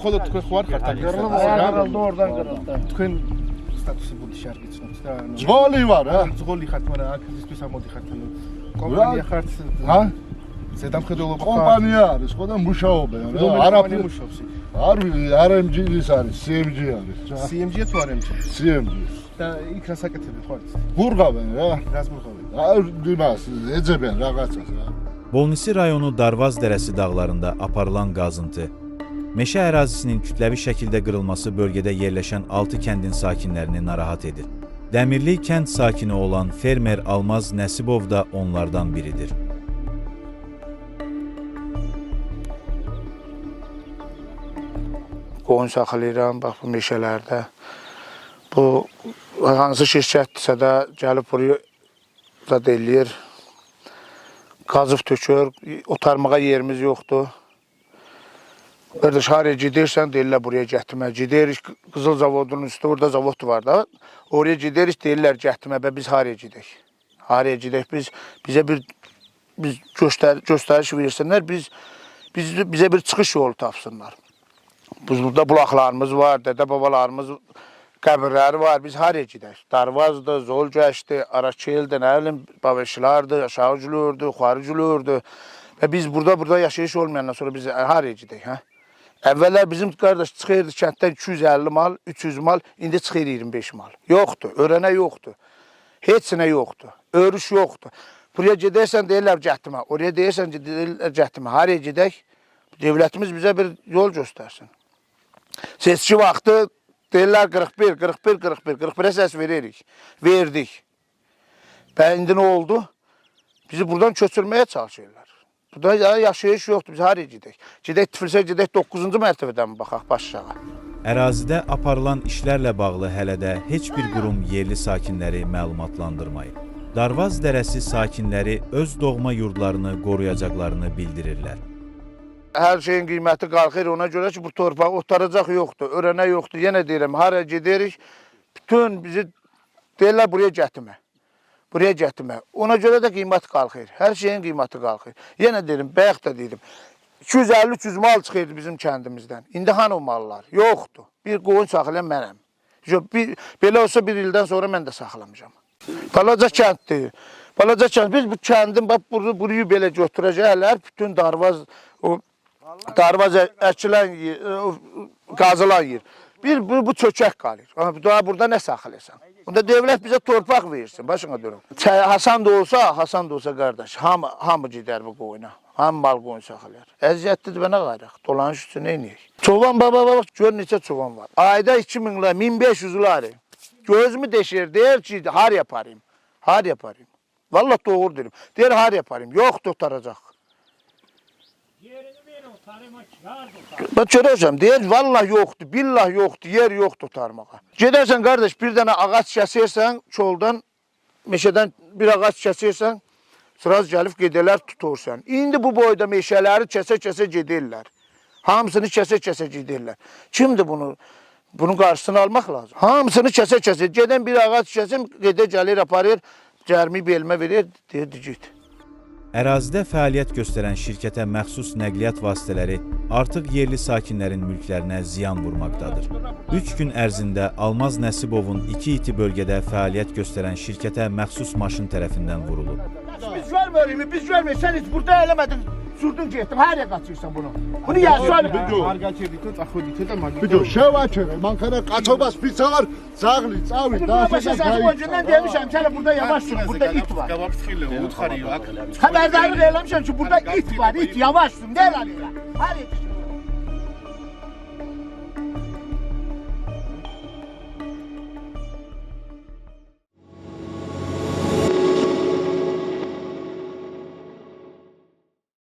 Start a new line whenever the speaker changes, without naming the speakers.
Vxoda tkun xvar xarta.
Kırıldı oradan kırıldı.
Tkun statusu bu dışarı geçsin.
Zvoli var ha.
Zvoli xartmana akzistvis amodi xartmana.
Რა?
Kompანია ხართ.
Ha?
ზედამხედველობა
კომპანია არის, ხო და მუშაობენ რა.
არაფერი მუშაობს.
არ RMG-ის არის, CMG არის.
CMG-ია თუ RMG?
CMG.
და იქ რა საკეთები ხო არის?
ბურღავენ რა.
რას მურღავენ?
არ იმას ეძებენ რაღაცას რა.
Bolnisi rayonu Darvaz dərəsi dağlarında aparılan qazıntı, meşə ərazisinin kütləvi şəkildə qırılması bölgədə yerləşən 6 kəndin sakinlərini narahat edir. Dəmirli kənd sakini olan fermer Almaz Nəsibov da onlardan biridir.
Qoyun saxlayıram, bax bu meşələrdə. Bu hansı şirkətdirsə də gəlib buraya zad eləyir. Qazıb tökür, otarmağa yerimiz yoxdur. Qardaş, haraya gidirsən, deyirlər buraya gətirmə. Gidirik, Qızıl zavodunun üstü, orada zavod var da. Oraya gidirik, deyirlər gətirmə, və biz haraya gidik? Haraya gidik, bizə bir göstəriş versinlər, bizə bir çıxış yolu tapsınlar. Burada bulaqlarımız var, dədə babalarımız qəbirləri var, biz haraya gidik? Darvazdır, Zolgəşdir, Arakeldir, nə bilim, Babeşilardır, Aşağıcılırdır, Xuarıcılırdır. Və biz burada yaşayış olmayandan sonra biz haraya gidik, hə? Əvvəllər bizim qardaş çıxırdı kənddən 250 mal, 300 mal, indi çıxır 25 mal. Yoxdur, örənə yoxdur. Heç nə yoxdur, örüş yoxdur. Buraya gedərsən deyirlər gətirmə, oraya deyirsən deyirlər gətirmə. Haraya gedək? Devlətimiz bizə bir yol göstərsin. Seçki vaxtı deyirlər 41'e səs veririk. Verdik. Və indi nə oldu? Bizi buradan köçürməyə çalışırlar. Burada yaşayış yoxdur, biz haraya gedək? Gedək Tiflisə, gedək 9-cu mərtəbədən mi baxaq başlığa?
Ərazidə aparılan işlərlə bağlı hələ də heç bir qurum yerli sakinləri məlumatlandırmayıb. Darvaz dərəsi sakinləri öz doğma yurdlarını qoruyacaqlarını bildirirlər.
Hər şeyin qiyməti qalxır, ona görə ki, bu torpaq otaracaq yoxdur, örənə yoxdur. Yenə deyirəm, haraya gedirik, bütün bizi deyirlər buraya gətirmə. Buraya gətirmə. Ona görə də qiymət qalxır, hər şeyin qiyməti qalxır. Yenə deyirəm, bayaq da deyirəm, 250-300 mal çıxırdı bizim kəndimizdən. İndi hanı o mallar? Yoxdur. Bir qoyun saxlayan mənəm. Belə olsa bir ildən sonra mən də saxlamayacağım. Balaca kənddir. Balaca kənd. Biz bu kəndin, burayı belə götürəcəklər, bütün darvaz əkilən yer, qazılan yer. Bu çökək qalır. Burada nə saxlayırsan? Bunda devlət bizə torpaq versin, başına durun. Hasan da olsa qardaş, hamı gedər bu qoyuna. Hamı mal qoyun saxlayır. Əziyyətlidir və nə qayraq? Dolanış üçün neyniyək? Çoban, baba, gör neçə çoban var. Ayda 2000'lar, 1500'lar. Gözümü deşir, deyir ki, har yaparım. Har yaparım. Vallahi doğru derim. Deyir, har yaparım. Yox, tutaracaq. Bax, görəcəm, deyir, vallahi yoxdur, billah yoxdur, yer yoxdur tutarmağa. Gedərsən, qardaş, bir dənə ağac kəsirsən, çoldan, meşədən bir ağac kəsirsən, sıraz gəlib gedərlər, tutursan. İndi bu boyda meşələri kəsə-kəsə gedirlər. Hamısını kəsə-kəsə gedirlər. Kimdir bunu? Bunun qarşısını almaq lazım. Hamısını kəsə-kəsə, gedən bir ağac kəsim, gedə gəlir, aparır, cərmi belmə verir, deyir, git.
Ərazidə fəaliyyət göstərən şirkətə məxsus nəqliyyat vasitələri artıq yerli sakinlərin mülklərinə ziyan vurmaqdadır. 3 gün ərzində Almaz Nəsibovun 2 iti bölgədə fəaliyyət göstərən şirkətə məxsus maşın tərəfindən vurulub.
Biz görmürük, sən heç burada eləmədin, sürdün getdin, haraya qaçırsan bunu? Bunu yazsan.
Video, şevakere, Mankara qaçobas pizza var, sağlı, çavit, daha
sonra öncədən demişəm, sən burada yavaş sür, burada it var. Xəbərdarlıq eləmişəm ki, burada it var, it yavaş sür, nə eləmirəm? Haraya